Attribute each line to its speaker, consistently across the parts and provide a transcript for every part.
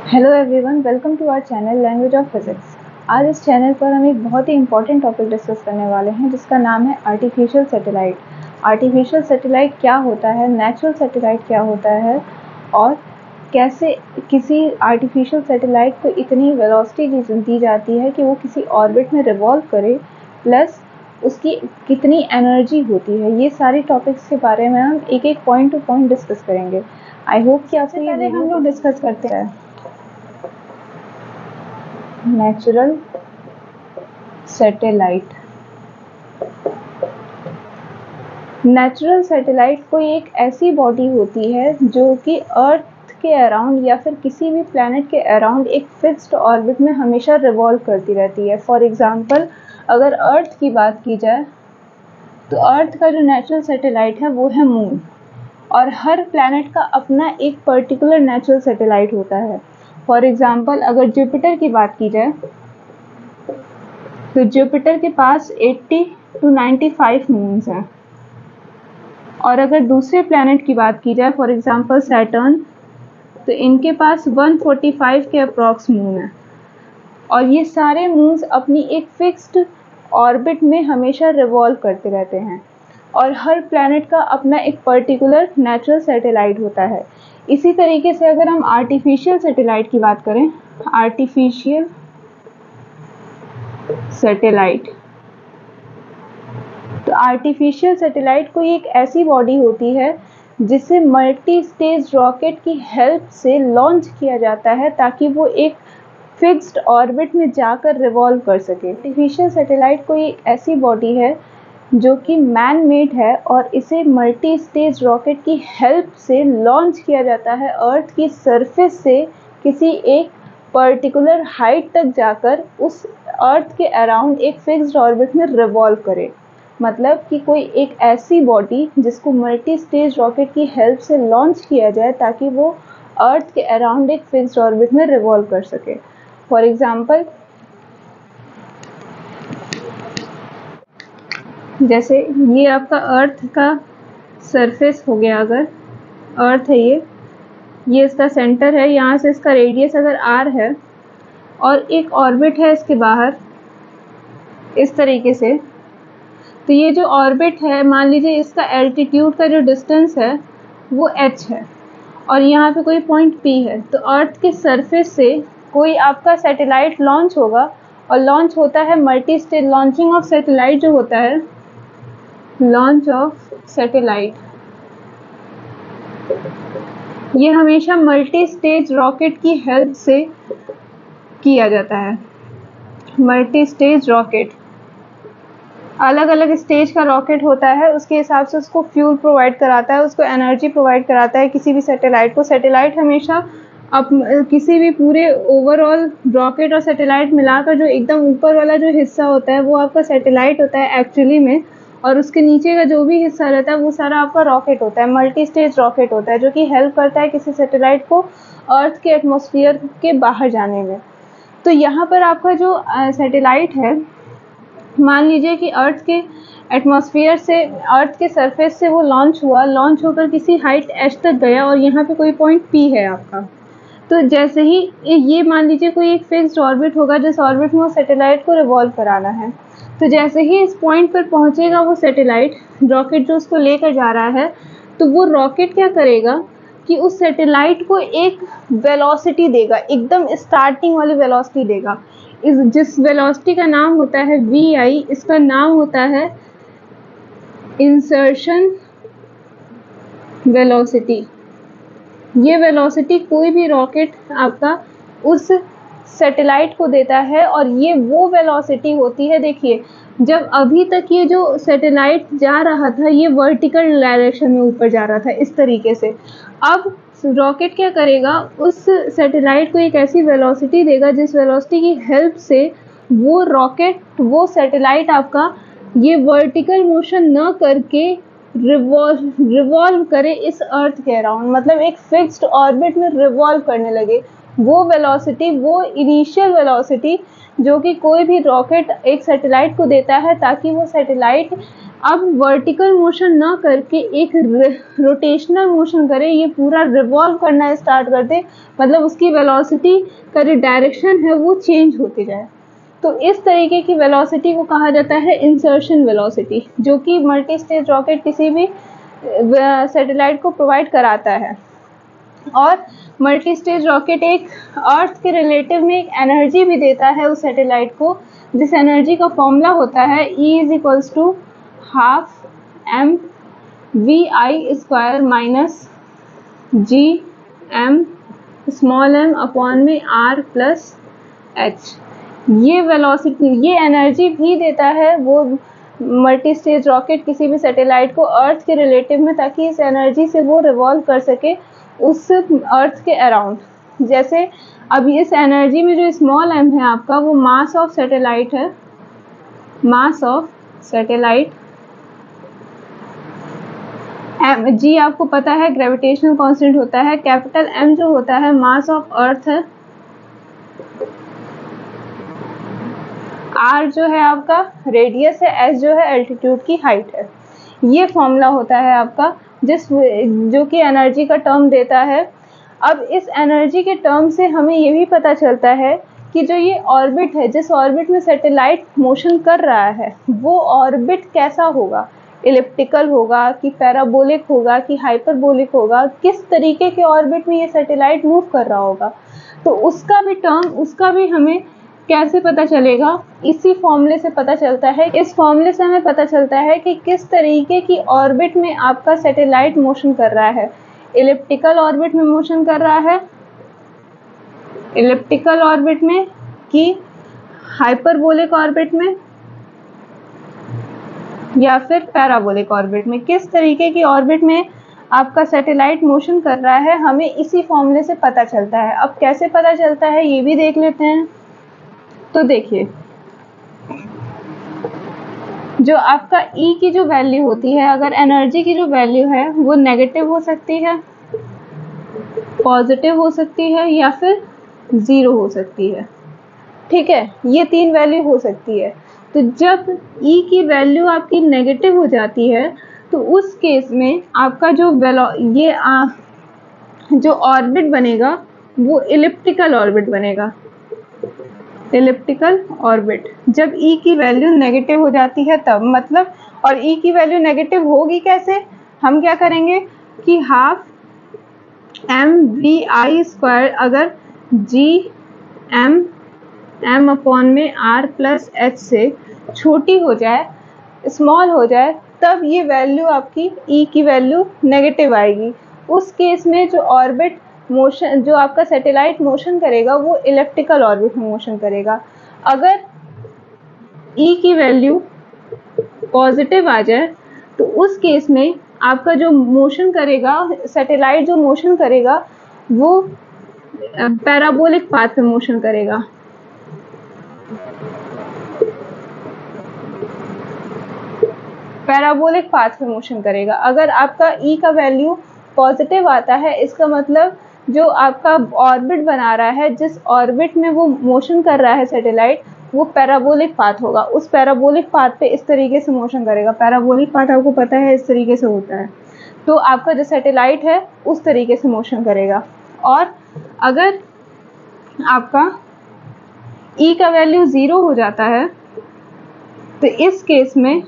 Speaker 1: Hello everyone, welcome to our channel language of physics. आज इस channel पर हम एक बहुत ही इम्पॉर्टेंट टॉपिक डिस्कस करने वाले हैं जिसका नाम है आर्टिफिशियल सैटेलाइट। आर्टिफिशियल सैटेलाइट क्या होता है, नेचुरल सैटेलाइट क्या होता है और कैसे किसी आर्टिफिशियल सैटेलाइट को इतनी वेलोसिटी दी जाती है कि वो किसी ऑर्बिट में रिवॉल्व करे, प्लस उसकी कितनी एनर्जी होती है। ये सारे टॉपिक्स के बारे में हम एक एक पॉइंट टू पॉइंट डिस्कस करेंगे। आई होप कि आपसे पहले हम लोग डिस्कस करते हैं नेचुरल सैटेलाइट। नेचुरल सैटेलाइट कोई एक ऐसी बॉडी होती है जो कि अर्थ के अराउंड या फिर किसी भी प्लैनेट के अराउंड एक फिक्स्ड ऑर्बिट में हमेशा रिवॉल्व करती रहती है। फॉर एग्जांपल, अगर अर्थ की बात की जाए तो अर्थ का जो नेचुरल सैटेलाइट है वो है मून, और हर प्लैनेट का अपना एक पर्टिकुलर नेचुरल सैटेलाइट होता है। फॉर एग्जांपल, अगर जुपिटर की बात की जाए तो जुपिटर के पास 80 to 95 मून्स हैं, और अगर दूसरे प्लैनेट की बात की जाए फॉर एग्जांपल सैटर्न, तो इनके पास 145 के अप्रॉक्स मून है। और ये सारे मून्स अपनी एक फिक्स्ड ऑर्बिट में हमेशा रिवॉल्व करते रहते हैं, और हर प्लैनेट का अपना एक पर्टिकुलर नेचुरल सैटेलाइट होता है। इसी तरीके से अगर हम आर्टिफिशियल सैटेलाइट की बात करें, आर्टिफिशियल सैटेलाइट, तो आर्टिफिशियल सैटेलाइट कोई एक ऐसी बॉडी होती है जिसे मल्टी स्टेज रॉकेट की हेल्प से लॉन्च किया जाता है ताकि वो एक फिक्स्ड ऑर्बिट में जाकर रिवॉल्व कर सके। आर्टिफिशियल सैटेलाइट कोई एक ऐसी बॉडी है जो कि मैन मेड है, और इसे मल्टी स्टेज रॉकेट की हेल्प से लॉन्च किया जाता है अर्थ की सरफेस से किसी एक पर्टिकुलर हाइट तक जाकर उस अर्थ के अराउंड एक फिक्स्ड ऑर्बिट में रिवॉल्व करे। मतलब कि कोई एक ऐसी बॉडी जिसको मल्टी स्टेज रॉकेट की हेल्प से लॉन्च किया जाए ताकि वो अर्थ के अराउंड एक फिक्स्ड ऑर्बिट में रिवॉल्व कर सके। फॉर एग्जांपल, जैसे ये आपका अर्थ का सरफेस हो गया, अगर अर्थ है ये इसका सेंटर है, यहाँ से इसका रेडियस अगर r है और एक ऑर्बिट है इसके बाहर इस तरीके से, तो ये जो ऑर्बिट है, मान लीजिए इसका एल्टीट्यूड का जो डिस्टेंस है वो h है, और यहाँ पे कोई पॉइंट P है। तो अर्थ के सरफेस से कोई आपका सैटेलाइट लॉन्च होगा, और लॉन्च होता है multi stage launching of satellite जो होता है, लॉन्च ऑफ सैटेलाइट, ये हमेशा मल्टी स्टेज रॉकेट की हेल्प से किया जाता है। मल्टी स्टेज रॉकेट, अलग अलग स्टेज का रॉकेट होता है, उसके हिसाब से उसको फ्यूल प्रोवाइड कराता है, उसको एनर्जी प्रोवाइड कराता है किसी भी सैटेलाइट को। सैटेलाइट हमेशा किसी भी पूरे ओवरऑल रॉकेट और सैटेलाइट मिलाकर जो एकदम ऊपर वाला जो हिस्सा होता है वो आपका सैटेलाइट होता है एक्चुअली में, और उसके नीचे का जो भी हिस्सा रहता है वो सारा आपका रॉकेट होता है, मल्टी स्टेज रॉकेट होता है, जो कि हेल्प करता है किसी सैटेलाइट को अर्थ के एटमॉस्फेयर के बाहर जाने में। तो यहाँ पर आपका जो सैटेलाइट है, मान लीजिए कि अर्थ के एटमॉस्फेयर से, अर्थ के सरफेस से वो लॉन्च हुआ, लॉन्च होकर किसी हाइट h तक गया, और यहाँ पे कोई पॉइंट P है आपका। तो जैसे ही ये मान लीजिए कोई एक फिक्स्ड ऑर्बिट होगा जिस ऑर्बिट में वो सैटेलाइट को रिवॉल्व कराना है, तो जैसे ही इस पॉइंट पर पहुँचेगा वो सैटेलाइट, रॉकेट जो उसको लेकर जा रहा है, तो वो रॉकेट क्या करेगा कि उस सैटेलाइट को एक वेलोसिटी देगा, एकदम स्टार्टिंग वाली वेलोसिटी देगा। जिस वेलोसिटी का नाम होता है vi, इसका नाम होता है इंसर्शन वेलोसिटी। ये वेलोसिटी कोई भी रॉकेट आपका उस सैटेलाइट को देता है, और ये वो वेलोसिटी होती है, देखिए जब अभी तक ये जो सैटेलाइट जा रहा था ये वर्टिकल डायरेक्शन में ऊपर जा रहा था इस तरीके से, अब रॉकेट क्या करेगा, उस सैटेलाइट को एक ऐसी वेलोसिटी देगा जिस वेलोसिटी की हेल्प से वो रॉकेट, वो सैटेलाइट आपका ये वर्टिकल मोशन न करके रिवॉल्व करे इस अर्थ के अराउंड, मतलब एक फिक्स्ड ऑर्बिट में रिवॉल्व करने लगे। वो वेलोसिटी, वो इनिशियल वेलोसिटी जो कि कोई भी रॉकेट एक सैटेलाइट को देता है, ताकि वो सैटेलाइट अब वर्टिकल मोशन ना करके एक रोटेशनल मोशन करे, ये पूरा रिवॉल्व करना स्टार्ट कर दे, मतलब उसकी वेलोसिटी का जो डायरेक्शन है वो चेंज होती जाए। तो इस तरीके की वेलोसिटी को कहा जाता है इंसर्शन वेलोसिटी, जो कि मल्टी स्टेज रॉकेट किसी भी सैटेलाइट को प्रोवाइड कराता है। और मल्टी स्टेज रॉकेट एक अर्थ के रिलेटिव में एक एनर्जी भी देता है उस सैटेलाइट को, जिस एनर्जी का फॉर्मूला होता है E = ½ mv² minus gm r plus h। ये वेलोसिटी, ये एनर्जी भी देता है वो मल्टी स्टेज रॉकेट किसी भी सैटेलाइट को अर्थ के रिलेटिव में, ताकि इस एनर्जी से वो रिवॉल्व कर सके उस अर्थ के अराउंड। जैसे अब इस एनर्जी में जो स्मॉल m है आपका, वो मास ऑफ सैटेलाइट है, मास ऑफ सैटेलाइट। g आपको पता है ग्रेविटेशनल कांस्टेंट होता है, कैपिटल M जो होता है मास ऑफ अर्थ है, r जो है आपका रेडियस है, s जो है एल्टीट्यूड की हाइट है। ये फॉर्मूला होता है आपका जो कि एनर्जी का टर्म देता है। अब इस एनर्जी के टर्म से हमें ये भी पता चलता है कि जो ये ऑर्बिट है, जिस ऑर्बिट में सैटेलाइट मोशन कर रहा है, वो ऑर्बिट कैसा होगा, इलिप्टिकल होगा कि पैराबोलिक होगा कि हाइपरबोलिक होगा, किस तरीके के ऑर्बिट में ये सैटेलाइट मूव कर रहा होगा। तो उसका भी टर्म, उसका भी हमें कैसे पता चलेगा, इसी फॉर्मूले से पता चलता है। इस फॉर्मूले से हमें पता चलता है कि किस तरीके की ऑर्बिट में आपका सैटेलाइट मोशन कर रहा है। इलिप्टिकल ऑर्बिट में मोशन कर रहा है, इलिप्टिकल ऑर्बिट में कि हाइपरबोलिक ऑर्बिट में या फिर पैराबोलिक ऑर्बिट में, किस तरीके की ऑर्बिट में आपका सैटेलाइट मोशन कर रहा है, हमें इसी फॉर्मूले से पता चलता है। अब कैसे पता चलता है ये भी देख लेते हैं। तो देखिए, जो आपका E की जो वैल्यू होती है, अगर एनर्जी की जो वैल्यू है वो नेगेटिव हो सकती है, पॉजिटिव हो सकती है या फिर 0 हो सकती है, ठीक है, ये 3 वैल्यू हो सकती है। तो जब E की वैल्यू आपकी नेगेटिव हो जाती है, तो उस केस में आपका जो जो ऑर्बिट बनेगा वो इलिप्टिकल ऑर्बिट बनेगा, इलिप्टिकल ऑर्बिट। जब E की वैल्यू नेगेटिव हो जाती है तब, मतलब, और E की वैल्यू नेगेटिव होगी कैसे, हम क्या करेंगे कि ½ mv² अगर m/r प्लस h से छोटी हो जाए, स्मॉल हो जाए, तब ये वैल्यू आपकी E की वैल्यू नेगेटिव आएगी। उस केस में जो ऑर्बिट मोशन, जो आपका सैटेलाइट मोशन करेगा, वो इलिप्टिकल ऑर्बिट में मोशन करेगा। अगर E की वैल्यू पॉजिटिव आ जाए, तो उस केस में आपका जो मोशन करेगा, सैटेलाइट जो मोशन करेगा, वो पैराबोलिक पाथ पे मोशन करेगा। पैराबोलिक पाथ पे मोशन करेगा। अगर आपका E का वैल्यू पॉजिटिव आता है, इसका मतलब जो आपका ऑर्बिट बना रहा है, जिस ऑर्बिट में वो मोशन कर रहा है सैटेलाइट, वो पैराबोलिक पाथ होगा। उस पैराबोलिक पाथ पे इस तरीके से मोशन करेगा। पैराबोलिक पाथ आपको पता है इस तरीके से होता है। तो आपका जो सैटेलाइट है उस तरीके से मोशन करेगा। और अगर आपका E का वैल्यू 0 हो जाता है, तो इस केस में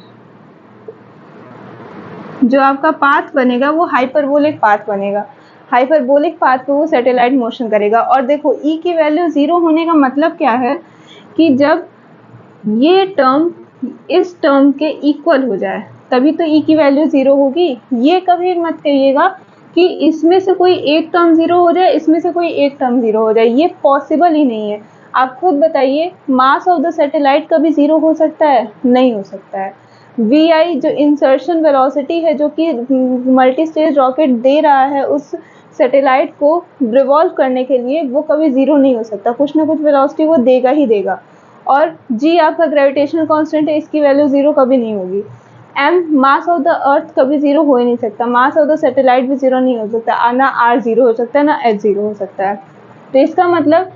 Speaker 1: जो आपका पाथ बनेगा वो हाइपरबोलिक पाथ बनेगा। हाइपरबोलिक पाथ पे वो सैटेलाइट मोशन करेगा। और देखो, E की वैल्यू 0 होने का मतलब क्या है कि जब ये टर्म इस टर्म के इक्वल हो जाए, तभी तो E की वैल्यू 0 होगी। ये कभी मत कहिएगा कि इसमें से कोई एक टर्म 0 हो जाए, इसमें से कोई एक टर्म 0 हो जाए, ये पॉसिबल ही नहीं है। आप खुद बताइए, मास ऑफ द सैटेलाइट कभी 0 हो सकता है? नहीं हो सकता है। VI जो इंसर्शन वेलोसिटी है, जो कि मल्टी स्टेज रॉकेट दे रहा है उस सैटेलाइट को रिवॉल्व करने के लिए, वो कभी 0 नहीं हो सकता। कुछ ना कुछ वेलोसिटी वो देगा ही देगा। और G आपका ग्रेविटेशनल कांस्टेंट है, इसकी वैल्यू 0 कभी नहीं होगी। M mass of the earth कभी 0 हो ही नहीं सकता। मास ऑफ द सैटेलाइट भी 0 नहीं हो सकता। ना R 0 हो सकता है, ना H 0 हो सकता है। तो इसका मतलब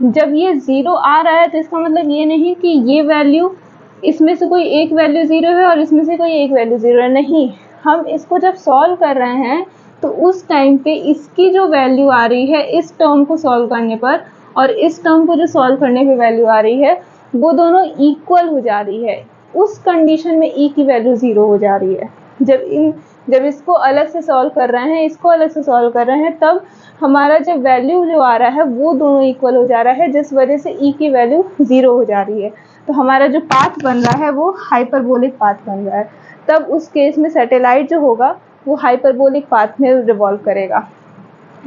Speaker 1: जब ये 0 आ रहा है तो इसका मतलब ये नहीं कि ये वैल्यू, इसमें से कोई एक वैल्यू 0 है और इसमें से कोई एक वैल्यू 0 है, नहीं। हम इसको जब सॉल्व कर रहे हैं तो उस टाइम पे इसकी जो वैल्यू आ रही है इस टर्म को सॉल्व करने पर और इस टर्म को जो सॉल्व करने पे वैल्यू आ रही है वो दोनों इक्वल हो जा रही है। उस कंडीशन में ई की वैल्यू 0 हो जा रही है। जब इसको अलग से सॉल्व कर रहे हैं, इसको अलग से सॉल्व कर रहे हैं, तब हमारा जब वैल्यू जो आ रहा है वो दोनों इक्वल हो जा रहा है, जिस वजह से ई की वैल्यू 0 हो जा रही है। तो हमारा जो पाथ बन रहा है वो हाइपरबोलिक पाथ बन रहा है। तब उस केस में सैटेलाइट जो होगा वो हाइपरबोलिक पाथ में रिवॉल्व करेगा।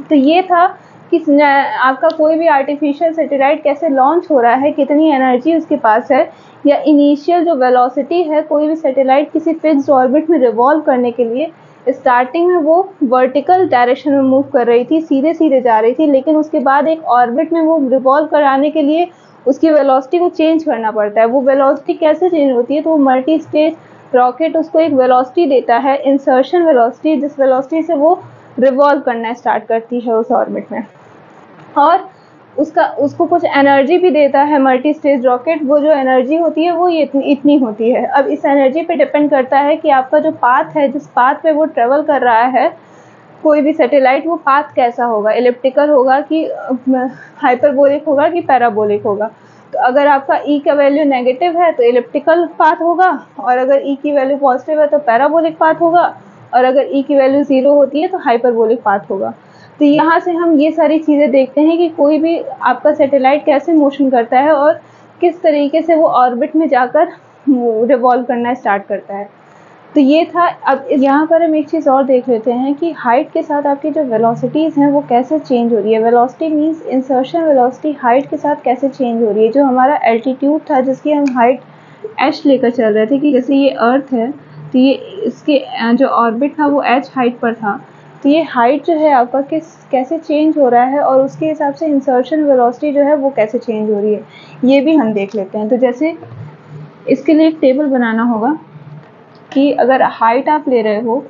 Speaker 1: तो ये था कि आपका कोई भी आर्टिफिशियल सैटेलाइट कैसे लॉन्च हो रहा है, कितनी एनर्जी उसके पास है, या इनिशियल जो वेलोसिटी है कोई भी सैटेलाइट किसी फिक्स्ड ऑर्बिट में रिवॉल्व करने के लिए। स्टार्टिंग में वो वर्टिकल डायरेक्शन में मूव कर रही थी, सीधे सीधे जा रही थी, लेकिन उसके बाद एक ऑर्बिट में वो रिवॉल्व कराने के लिए उसकी वेलोसिटी को चेंज करना पड़ता है। वो वेलोसिटी कैसे चेंज होती है, तो वो मल्टी स्टेज रॉकेट उसको एक वेलोसिटी देता है, इंसर्शन वेलोसिटी, जिस वेलोसिटी से वो रिवॉल्व करना स्टार्ट करती है उस ऑर्बिट में, और उसको कुछ एनर्जी भी देता है मल्टी स्टेज रॉकेट। वो जो एनर्जी होती है वो ये इतनी होती है। अब इस एनर्जी पे डिपेंड करता है कि आपका जो पाथ है, जिस पाथ पे वो ट्रेवल कर रहा है कोई भी सैटेलाइट, वो पाथ कैसा होगा, एलिप्टिकल होगा कि हाइपरबोलिक होगा कि पैराबोलिक होगा। तो अगर आपका ई का वैल्यू नेगेटिव है तो एलिप्टिकल पाथ होगा, और अगर ई की वैल्यू पॉजिटिव है तो पैराबोलिक पाथ होगा, और अगर ई की वैल्यू 0 होती है तो हाइपरबोलिक पाथ होगा। तो यहाँ से हम ये सारी चीज़ें देखते हैं कि कोई भी आपका सैटेलाइट कैसे मोशन करता है और किस तरीके से वो ऑर्बिट में जाकर रिवॉल्व करना स्टार्ट करता है। तो ये था। अब यहाँ पर हम एक चीज़ और देख लेते हैं कि हाइट के साथ आपकी जो वेलोसिटीज़ हैं वो कैसे चेंज हो रही है। Velocity means insertion velocity height के साथ कैसे चेंज हो रही है। जो हमारा एल्टीट्यूड था जिसकी हम हाइट h लेकर चल रहे थे कि जैसे ये अर्थ है तो ये इसके जो ऑर्बिट था वो h हाइट पर था, तो ये हाइट जो है आपका कैसे चेंज हो रहा है और उसके हिसाब से इंसर्शन वेलोसिटी जो है वो कैसे चेंज हो रही है, ये भी हम देख लेते हैं। तो जैसे इसके लिए एक टेबल बनाना होगा कि अगर हाइट आप ले रहे हो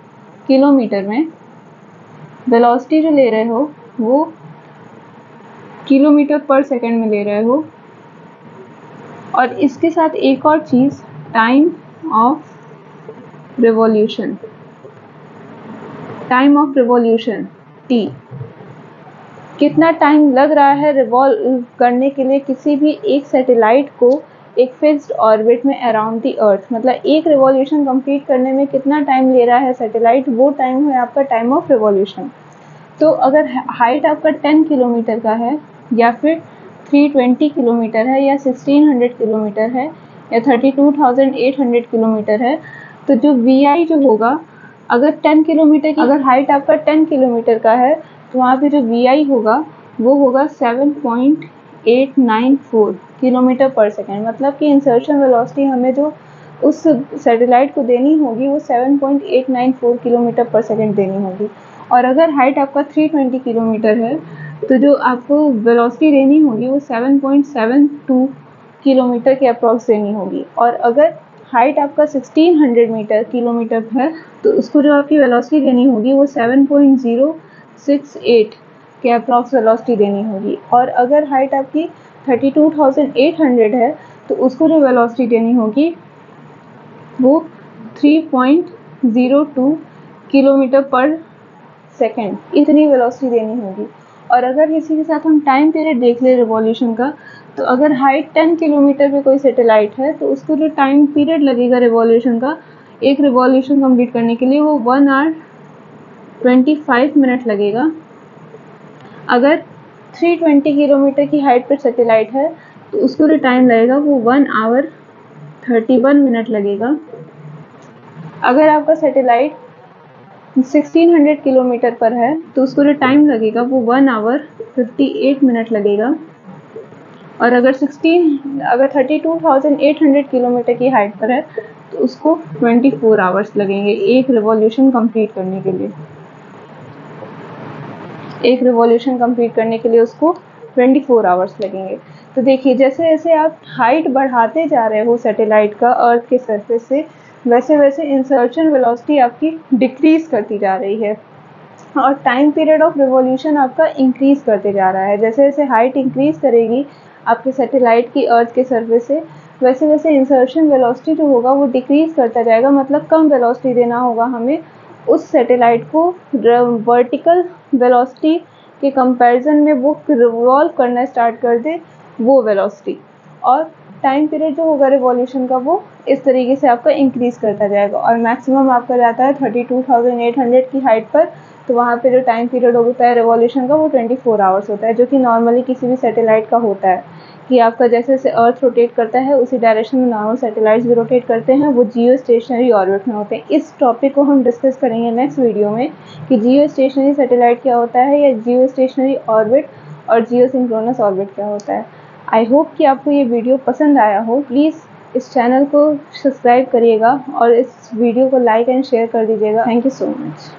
Speaker 1: किलोमीटर में, वेलोसिटी जो ले रहे हो वो किलोमीटर पर सेकंड में ले रहे हो, और इसके साथ एक और चीज़ time of revolution, time of revolution T, कितना टाइम लग रहा है रिवॉल्व करने के लिए किसी भी एक सैटेलाइट को एक फिक्स्ड ऑर्बिट में अराउंड द अर्थ, मतलब एक रिवॉल्यूशन कंप्लीट करने में कितना टाइम ले रहा है सैटेलाइट, वो टाइम है आपका टाइम ऑफ रिवॉल्यूशन। तो अगर हाइट आपका 10 किलोमीटर का है या फिर 320 किलोमीटर है या 1600 किलोमीटर है या 32,800 किलोमीटर है, तो जो VI जो होगा, अगर 10 किलोमीटर की अगर हाइट आपका 10 किलोमीटर का है तो वहाँ पे जो VI होगा वो होगा 7.894 किलोमीटर पर सेकेंड। मतलब कि इंसर्शन वेलोसिटी हमें जो उस सैटेलाइट को देनी होगी वो 7.894 किलोमीटर पर सेकेंड देनी होगी। और अगर हाइट आपका 320 किलोमीटर है तो जो आपको वेलोसिटी देनी होगी वो 7.72 किलोमीटर के अप्रॉक्स देनी होगी। और अगर हाइट आपका 1600 किलोमीटर है तो उसको जो आपकी वेलोसिटी देनी होगी वो 7.068 के अप्रॉक्स वेलोसिटी देनी होगी। और अगर हाइट आपकी 32,800 है तो उसको जो वेलोसिटी देनी होगी वो 3.02 किलोमीटर पर सेकेंड, इतनी वेलोसिटी देनी होगी। और अगर इसी के साथ हम टाइम पीरियड देख ले रिवॉल्यूशन का, तो अगर हाइट 10 किलोमीटर पे कोई सैटेलाइट है तो उसको जो टाइम पीरियड लगेगा रिवॉल्यूशन का, एक रिवॉल्यूशन कंप्लीट करने के लिए वो 1 आवर 25 मिनट लगेगा। अगर 320 किलोमीटर की हाइट पर सैटेलाइट है तो उसको जो टाइम लगेगा वो 1 आवर 31 मिनट लगेगा। अगर आपका सैटेलाइट 1600 किलोमीटर पर है तो उसको जो टाइम लगेगा वो 1 आवर 58 मिनट लगेगा। और अगर 32,800 किलोमीटर की हाइट पर है तो उसको 24 आवर्स लगेंगे एक रिवॉल्यूशन कंप्लीट करने के लिए। एक रिवॉल्यूशन कंप्लीट करने के लिए उसको 24 आवर्स लगेंगे। तो देखिए जैसे जैसे आप हाइट बढ़ाते जा रहे हो सैटेलाइट का अर्थ के सरफेस से, वैसे वैसे इंसर्शन वेलोसिटी आपकी डिक्रीज करती जा रही है। और टाइम पीरियड ऑफ रिवॉल्यूशन आपका इंक्रीज करते जा रहा है। जैसे जैसे हाइट इंक्रीज करेगी आपके सैटेलाइट की अर्थ के सरफेस से, वैसे वैसे इंसर्शन वेलोसिटी जो होगा वो डिक्रीज करता जाएगा, मतलब कम वेलोसिटी देना होगा हमें उस सैटेलाइट को वर्टिकल वेलोसिटी के कंपैरिजन में वो रिवॉल्व करना स्टार्ट कर दे वो वेलोसिटी। और टाइम पीरियड जो होगा रिवॉल्यूशन का वो इस तरीके से आपका इंक्रीज करता जाएगा और मैक्सिमम आपका जाता है 32,800 की हाइट पर। तो वहाँ पे जो टाइम पीरियड होता है रिवॉल्यूशन का वो 24 आवर्स होता है, जो कि नॉर्मली किसी भी सैटेलाइट का होता है कि आपका जैसे जैसे अर्थ रोटेट करता है उसी डायरेक्शन में नॉर्मल सैटेलाइट्स भी रोटेट करते हैं, वो जियो स्टेशनरी ऑर्बिट में होते हैं। इस टॉपिक को हम डिस्कस करेंगे नेक्स्ट वीडियो में कि जियो स्टेशनरी सैटेलाइट क्या होता है या जियो स्टेशनरी ऑर्बिट और जियो सिंक्रोनस ऑर्बिट क्या होता है। आई होप कि आपको ये वीडियो पसंद आया हो। प्लीज़ इस चैनल को सब्सक्राइब करिएगा और इस वीडियो को लाइक एंड शेयर कर दीजिएगा। Thank you so much.